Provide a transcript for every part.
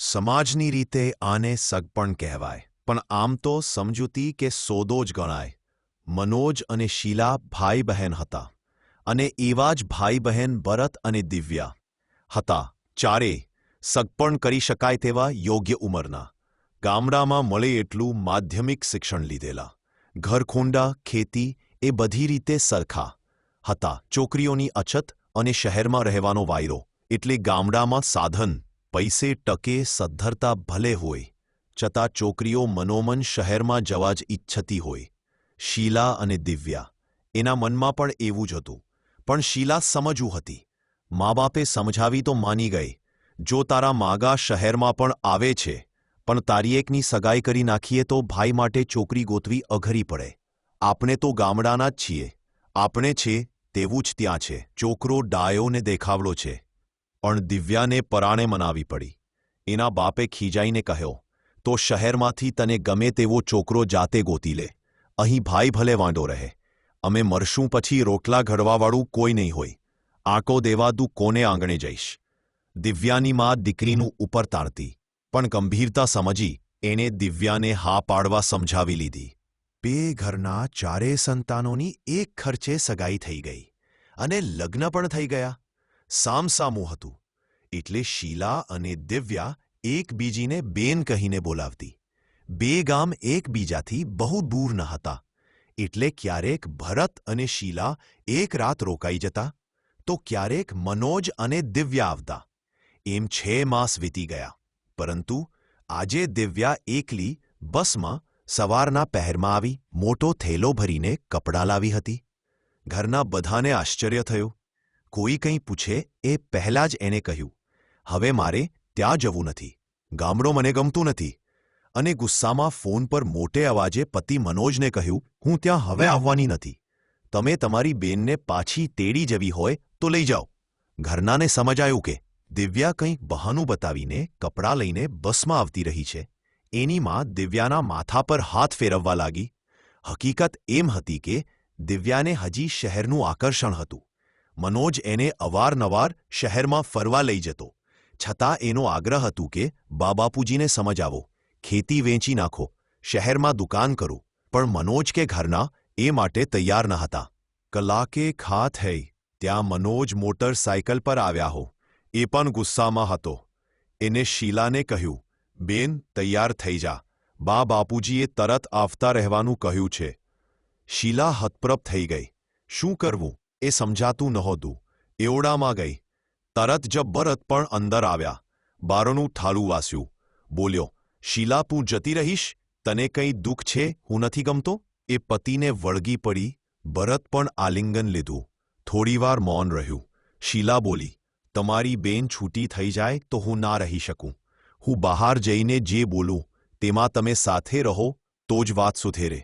સમાજની રીતે આને સગપણ કહેવાય, પણ આમ તો સમજૂતી કે સોદો જ ગણાય. મનોજ અને શીલા ભાઈ બહેન હતા, અને એવા જ ભાઈ બહેન ભરત અને દિવ્યા હતા. ચારેય સગપણ કરી શકાય તેવા યોગ્ય ઉંમરના. ગામડામાં મળે એટલું માધ્યમિક શિક્ષણ લીધેલા. ઘરખોંડા, ખેતી એ બધી રીતે સરખા હતા. છોકરીઓની અછત અને શહેરમાં રહેવાનો વાયરો, એટલે ગામડામાં સાધન પૈસે ટકે સદ્ધરતા ભલે હોય, છતાં છોકરીઓ મનોમન શહેરમાં જવા જ ઈચ્છતી હોય. શીલા અને દિવ્યા, એના મનમાં પણ એવું જ હતું. પણ શીલા સમજુ હતી. મા બાપે સમજાવી તો માની ગઈ. જો તારા માગા શહેરમાં પણ આવે છે, પણ તારી એકની સગાઈ કરી નાખીએ તો ભાઈ માટે છોકરી ગોતવી અઘરી પડે. આપણે તો ગામડાના જ છીએ. આપણે છે તેવું જ ત્યાં છે. છોકરો ડાયો ને દેખાવડો છે. પણ દિવ્યાને પરાણે મનાવી પડી. એના બાપે ખીજાઈને કહ્યો, તો શહેરમાંથી તને ગમે તેવો છોકરો જાતે ગોતી લે. અહીં ભાઈ ભલે વાંઢો રહે. અમે મરશું પછી રોટલા ઘડવાવાળું કોઈ નહીં હોય. આંકો દેવા તું કોને આંગણે જઈશ? દિવ્યાની માં દીકરીનું ઉપર તાણતી, પણ ગંભીરતા સમજી એણે દિવ્યાને હા પાડવા સમજાવી લીધી. બે ઘરના ચારેય સંતાનોની એક ખર્ચે સગાઈ થઈ ગઈ, અને લગ્ન પણ થઈ ગયા. સામસામું હતું, એટલે શીલા અને દિવ્યા એકબીજીને બેન કહીને બોલાવતી. બે ગામ એકબીજાથી બહુ દૂર ન હતા, એટલે ક્યારેક ભરત અને શીલા એક રાત રોકાઈ જતા, તો ક્યારેક મનોજ અને દિવ્યા આવતા. એમ 6 માસ વીતી ગયા. પરંતુ આજે દિવ્યા એકલી બસમાં સવારના પહેરમાં આવી મોટો થેલો ભરીને કપડાં લાવી હતી. ઘરના બધાને આશ્ચર્ય થયું. કોઈ કંઈ પૂછે એ પહેલાં જ એણે કહ્યું, હવે મારે ત્યાં જવું નથી. ગામડો મને ગમતું નથી. અને ગુસ્સામાં ફોન પર મોટે અવાજે પતિ મનોજને કહ્યું, હું ત્યાં હવે આવવાની નથી. તમે તમારી બેનને પાછી તેડી જવી હોય તો લઈ જાઓ. ઘરનાને સમજાયું કે દિવ્યા કંઈક બહાનું બતાવીને કપડાં લઈને બસમાં આવતી રહી છે. એની માં દિવ્યાના માથા પર હાથ ફેરવવા લાગી. હકીકત એમ હતી કે દિવ્યાને હજી શહેરનું આકર્ષણ હતું. મનોજ એને અવારનવાર શહેરમાં ફરવા લઈ જતો, છતાં એનો આગ્રહ હતું કે બાપુજીને સમજાવો, ખેતી વેચી નાખો, શહેરમાં દુકાન કરો. પણ મનોજ કે ઘરના એ માટે તૈયાર ન હતા. કલાકે ખા થઈ ત્યાં મનોજ મોટરસાયકલ પર આવ્યા હો. એ પણ ગુસ્સામાં હતો. એને શીલાને કહ્યું, બેન તૈયાર થઈ જા, બાપુજીએ તરત આવતા રહેવાનું કહ્યું છે. શીલા હતપ્રભ થઈ ગઈ. શું કરવું એ સમજાતું નહોતું. એવડામાં ગઈ. તરત જ ભરત પણ અંદર આવ્યા. બારણું ઠાલું વાસ્યું. બોલ્યો, શીલા તું જતી રહીશ? તને કંઈ દુઃખ છે હું નથી ગમતો? એ પતિને વળગી પડી. ભરત પણ આલિંગન લીધું. થોડીવાર મૌન રહ્યું. શીલા બોલી, તમારી બેન છૂટી થઈ જાય તો હું ના રહી શકું. હું બહાર જઈને જે બોલું તેમાં તમે સાથે રહો તો જ વાત સુધેરે.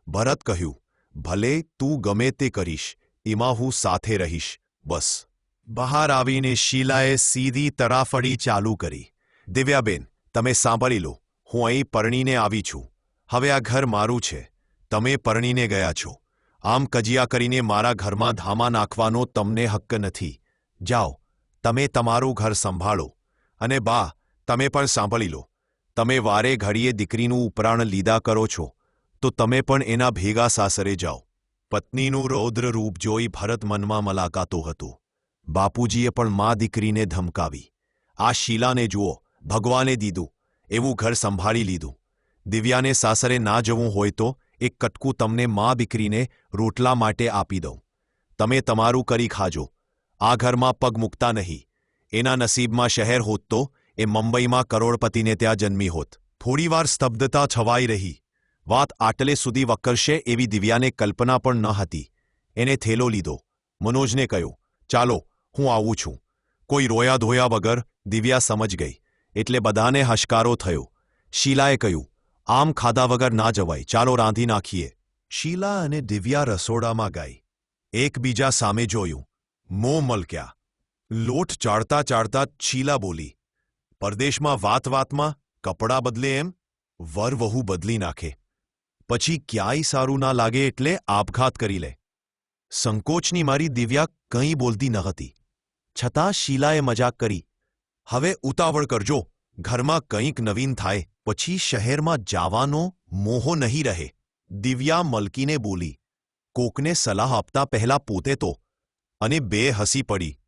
ભરત કહ્યું, ભલે તું ગમે તે કરીશ, એમાં હું સાથે રહીશ, બસ. બહાર આવીને શીલાએ સીધી તરાફડી ચાલુ કરી. દિવ્યાબેન, તમે સાંભળી લો, હું અહીં પરણીને આવી છું. હવે આ ઘર મારું છે. તમે પરણીને ગયા છો. આમ કજિયા કરીને મારા ઘરમાં ધામા નાખવાનો તમને હક્ક નથી. જાઓ, તમે તમારું ઘર સંભાળો. અને બા, તમે પણ સાંભળી લો, તમે વારે ઘડીએ દીકરીનું ઉપરાણ લીધા કરો છો, તો તમે પણ એના ભેગા સાસરે જાઓ. પત્નીનું રૌદ્ર રૂપ જોઈ ભરત મનમાં મલાકાતો હતો. બાપુજીએ પણ મા દીકરીને ધમકાવી. આ શીલાને જુઓ, ભગવાને દીધું એવું ઘર સંભાળી લીધું. દિવ્યાને સાસરે ના જવું હોય તો એક કટકું તમને મા દીકરીને રોટલા માટે આપી દઉં. તમે તમારું કરી ખાજો. આ ઘરમાં પગ મૂકતા નહીં. એના નસીબમાં શહેર હોત તો એ મુંબઈમાં કરોડપતિને ત્યાં જન્મી હોત. થોડીવાર સ્તબ્ધતા છવાઈ રહી. વાત આટલે સુધી વકરશે એવી દિવ્યાને કલ્પના પણ ન હતી. એને થેલો લીધો. મનોજને કહ્યું, ચાલો હું આવું છું. કોઈ રોયા ધોયા વગર દિવ્યા સમજ ગઈ, એટલે બધાને હશકારો થયો. શીલાએ કહ્યું, આમ ખાધા વગર ના જવાય, ચાલો રાંધી નાખીએ. શીલા અને દિવ્યા રસોડામાં ગઈ. એકબીજા સામે જોયું. મોં મલક્યા. લોટ ચાળતા ચાળતા શીલા બોલી, પરદેશમાં વાતમાં કપડાં બદલે એમ? વર વહુ બદલી નાખે, પછી ક્યાંય સારું ના લાગે એટલે આપઘાત કરી લે. સંકોચની મારી દિવ્યા કંઈ બોલતી ન હતી. છતાં શીલાએ મજાક કરી, હવે ઉતાવળ કરજો, ઘરમાં કંઈક નવીન થાય પછી શહેરમાં જવાનો મોહ નહીં રહે. દિવ્યા મલકીને બોલી. કોકને સલાહ આપતા પહેલા પોતે તો. અને બે હસી પડી.